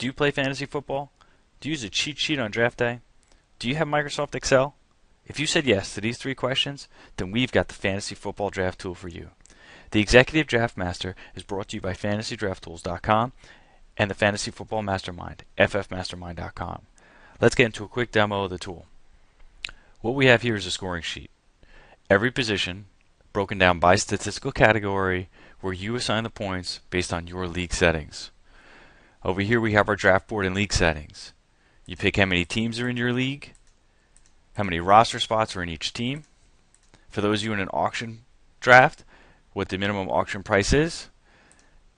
Do you play fantasy football? Do you use a cheat sheet on draft day? Do you have Microsoft Excel? If you said yes to these three questions, then we've got the Fantasy Football Draft Tool for you. The Executive Draft Master is brought to you by FantasyDraftTools.com and the Fantasy Football Mastermind, FFMastermind.com. Let's get into a quick demo of the tool. What we have here is a scoring sheet. Every position broken down by statistical category where you assign the points based on your league settings. Over here we have our draft board and league settings. You pick how many teams are in your league, how many roster spots are in each team. For those of you in an auction draft, what the minimum auction price is,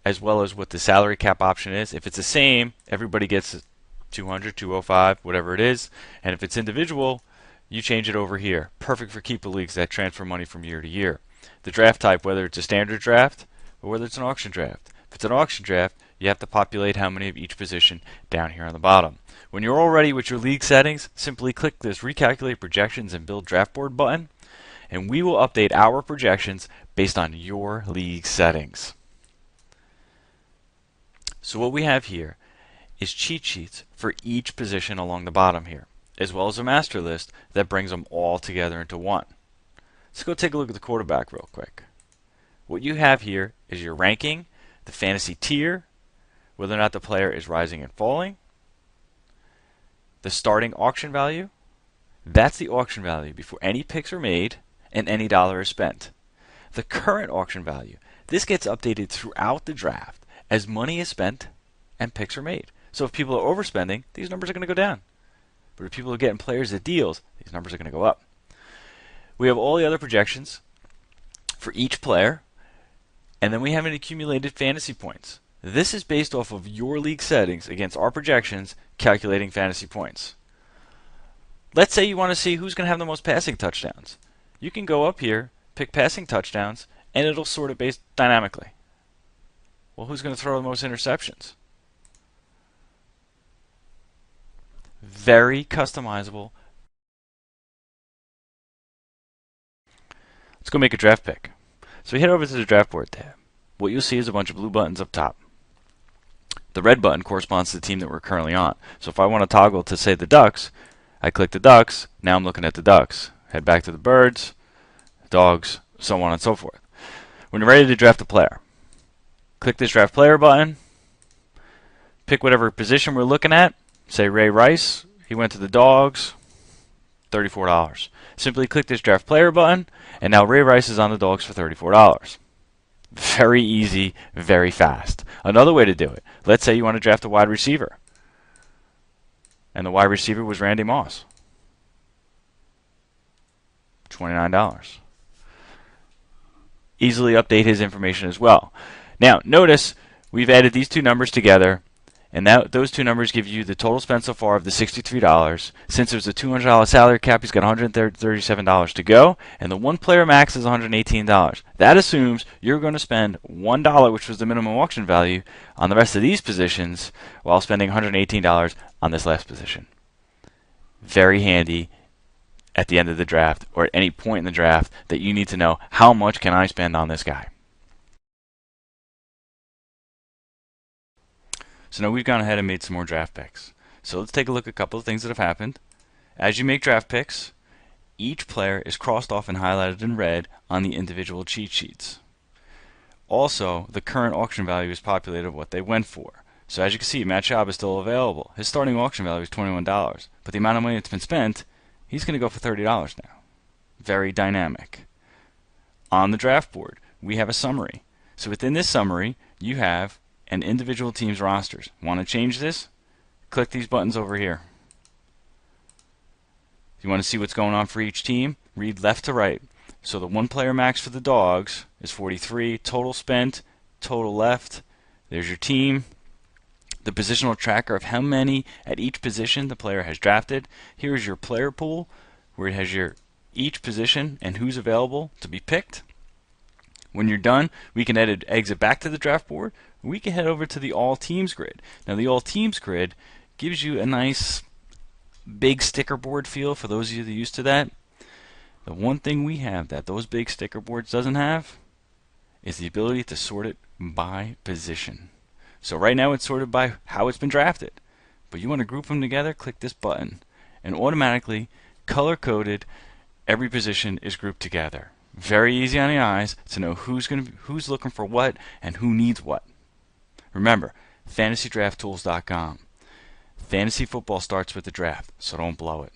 as well as what the salary cap option is. If it's the same, everybody gets 200, 205, whatever it is. And if it's individual, you change it over here. Perfect for keeper leagues that transfer money from year to year. The draft type, whether it's a standard draft or whether it's an auction draft. If it's an auction draft, you have to populate how many of each position down here on the bottom. When you're all ready with your league settings, simply click this Recalculate Projections and Build Draft Board button, and we will update our projections based on your league settings. So what we have here is cheat sheets for each position along the bottom here, as well as a master list that brings them all together into one. Let's go take a look at the quarterback real quick. What you have here is your ranking, the fantasy tier, whether or not the player is rising and falling, the starting auction value. That's the auction value before any picks are made and any dollar is spent. The current auction value. This gets updated throughout the draft as money is spent and picks are made. So if people are overspending, these numbers are going to go down. But if people are getting players at deals, these numbers are going to go up. We have all the other projections for each player, and then we have an accumulated fantasy points. This is based off of your league settings against our projections, calculating fantasy points. Let's say you want to see who's going to have the most passing touchdowns. You can go up here, pick passing touchdowns, and it'll sort it based dynamically. Well, who's going to throw the most interceptions? Very customizable. Let's go make a draft pick. So we head over to the draft board tab. What you'll see is a bunch of blue buttons up top. The red button corresponds to the team that we're currently on. So if I want to toggle to, say, the Ducks, I click the Ducks. Now I'm looking at the Ducks. Head back to the Birds, Dogs, so on and so forth. When you're ready to draft a player, click this Draft Player button. Pick whatever position we're looking at. Say Ray Rice. He went to the Dogs. $34. Simply click this Draft Player button, and now Ray Rice is on the Dogs for $34. Very easy, very fast. Another way to do it. Let's say you want to draft a wide receiver, and the wide receiver was Randy Moss. $29. Easily update his information as well. Now, notice we've added these two numbers together, and those two numbers give you the total spent so far of the $63. Since there's a $200 salary cap, he's got $137 to go, and the one player max is $118. That assumes you're going to spend $1, which was the minimum auction value, on the rest of these positions, while spending $118 on this last position. Very handy at the end of the draft, or at any point in the draft, that you need to know how much can I spend on this guy. So now we've gone ahead and made some more draft picks. So let's take a look at a couple of things that have happened. As you make draft picks, each player is crossed off and highlighted in red on the individual cheat sheets. Also, the current auction value is populated of what they went for. So as you can see, Matt Schaub is still available. His starting auction value is $21, but the amount of money that's been spent, he's going to go for $30 now. Very dynamic. On the draft board, we have a summary. So within this summary, you have an individual team's rosters. Want to change this? Click these buttons over here. If you want to see what's going on for each team, read left to right. So the one player max for the Dogs is 43. Total spent, total left. There's your team. The positional tracker of how many at each position the player has drafted. Here's your player pool, where it has your each position and who's available to be picked. When you're done, we can exit back to the draft board. We can head over to the All Teams grid. Now the All Teams grid gives you a nice big sticker board feel for those of you that are used to that. The one thing we have that those big sticker boards doesn't have is the ability to sort it by position. So right now it's sorted by how it's been drafted. But you want to group them together, click this button. And automatically, color-coded, every position is grouped together. Very easy on the eyes to know who's looking for what and who needs what. Remember, fantasydrafttools.com. Fantasy football starts with the draft, so don't blow it.